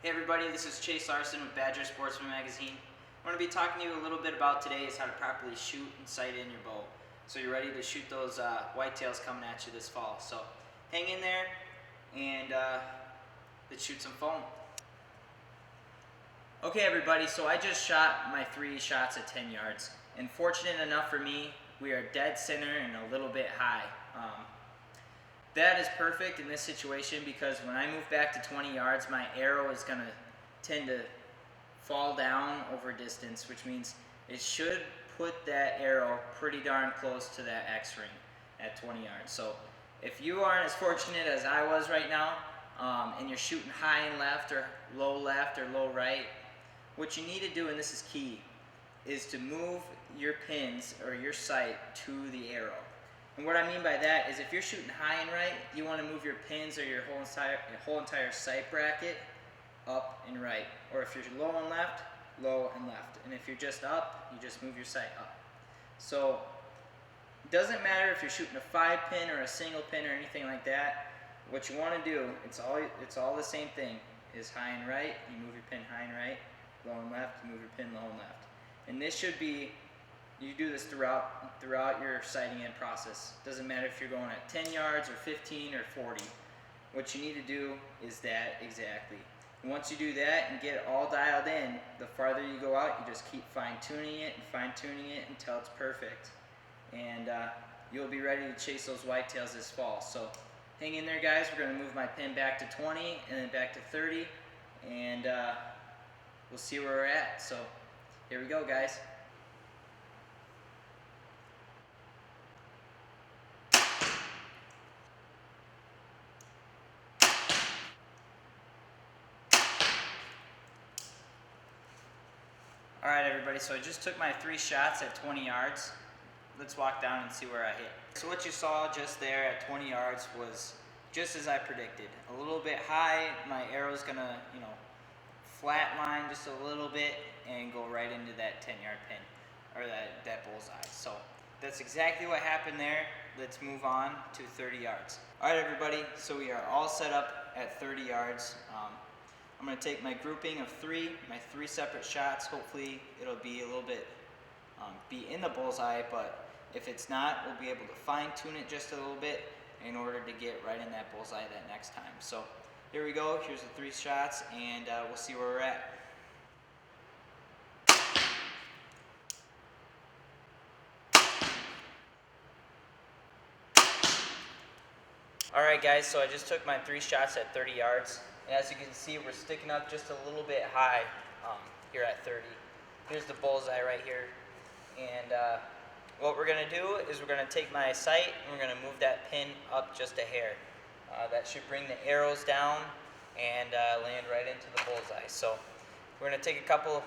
Hey everybody, this is Chase Larson with Badger Sportsman Magazine. I'm going to be talking to you a little bit about today is how to properly shoot and sight in your bow. So you're ready to shoot those whitetails coming at you this fall. So hang in there and let's shoot some foam. Okay everybody, so I just shot my 3 shots at 10 yards. And fortunate enough for me, we are dead center and a little bit high. That is perfect in this situation because when I move back to 20 yards, my arrow is going to tend to fall down over distance, which means it should put that arrow pretty darn close to that X-ring at 20 yards. So if you aren't as fortunate as I was right now, and you're shooting high and left or low right, what you need to do, and this is key, is to move your pins or your sight to the arrow. And what I mean by that is if you're shooting high and right, you want to move your pins or your whole entire sight bracket up and right. Or if you're low and left, low and left. And if you're just up, you just move your sight up. So it doesn't matter if you're shooting a 5-pin or a single pin or anything like that. What you want to do, it's all the same thing, is high and right, you move your pin high and right, low and left, you move your pin low and left. And this should be, you do this throughout your sighting in process. Doesn't matter if you're going at 10 yards or 15 or 40. What you need to do is that exactly. And once you do that and get it all dialed in, the farther you go out, you just keep fine-tuning it until it's perfect. And you'll be ready to chase those whitetails this fall. So hang in there, guys. We're going to move my pin back to 20 and then back to 30. And we'll see where we're at. So here we go, guys. Alright everybody, so I just took my 3 shots at 20 yards. Let's walk down and see where I hit. So what you saw just there at 20 yards was just as I predicted. A little bit high, my arrow's gonna, flatline just a little bit and go right into that 10-yard pin, or that bullseye. So that's exactly what happened there. Let's move on to 30 yards. Alright everybody, so we are all set up at 30 yards. I'm going to take my grouping of 3, my 3 separate shots. Hopefully it'll be a little bit, be in the bullseye, but if it's not, we'll be able to fine tune it just a little bit in order to get right in that bullseye that next time. So here we go, here's the 3 shots, and we'll see where we're at. Alright guys, so I just took my 3 shots at 30 yards. And as you can see, we're sticking up just a little bit high here at 30. Here's the bullseye right here. And what we're going to do is we're going to take my sight and we're going to move that pin up just a hair. That should bring the arrows down and land right into the bullseye. So we're going to take a couple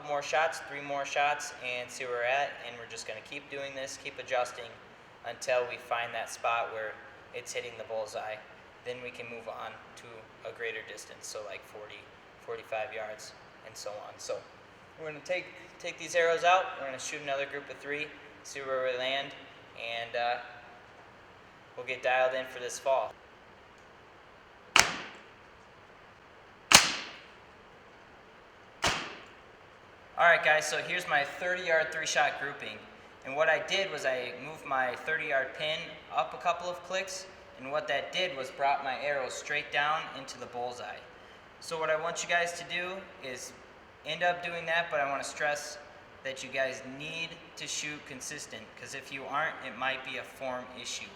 more shots, 3 more shots, and see where we're at. And we're just going to keep doing this, keep adjusting until we find that spot where it's hitting the bullseye. Then we can move on to a greater distance, so like 40, 45 yards, and so on. So we're going to take these arrows out, we're going to shoot another group of 3, see where we land, and we'll get dialed in for this fall. Alright guys, so here's my 30-yard 3-shot grouping. And what I did was I moved my 30-yard pin up a couple of clicks, and what that did was brought my arrow straight down into the bullseye. So what I want you guys to do is end up doing that, but I want to stress that you guys need to shoot consistent, because if you aren't, it might be a form issue.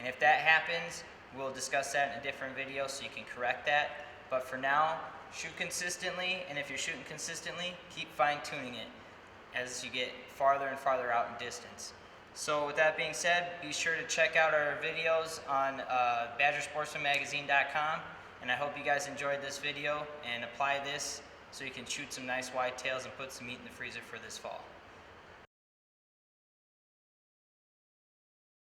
And if that happens, we'll discuss that in a different video so you can correct that. But for now, shoot consistently, and if you're shooting consistently, keep fine-tuning it as you get farther and farther out in distance. So with that being said, be sure to check out our videos on badgersportsmanmagazine.com, and I hope you guys enjoyed this video and apply this so you can shoot some nice whitetails and put some meat in the freezer for this fall.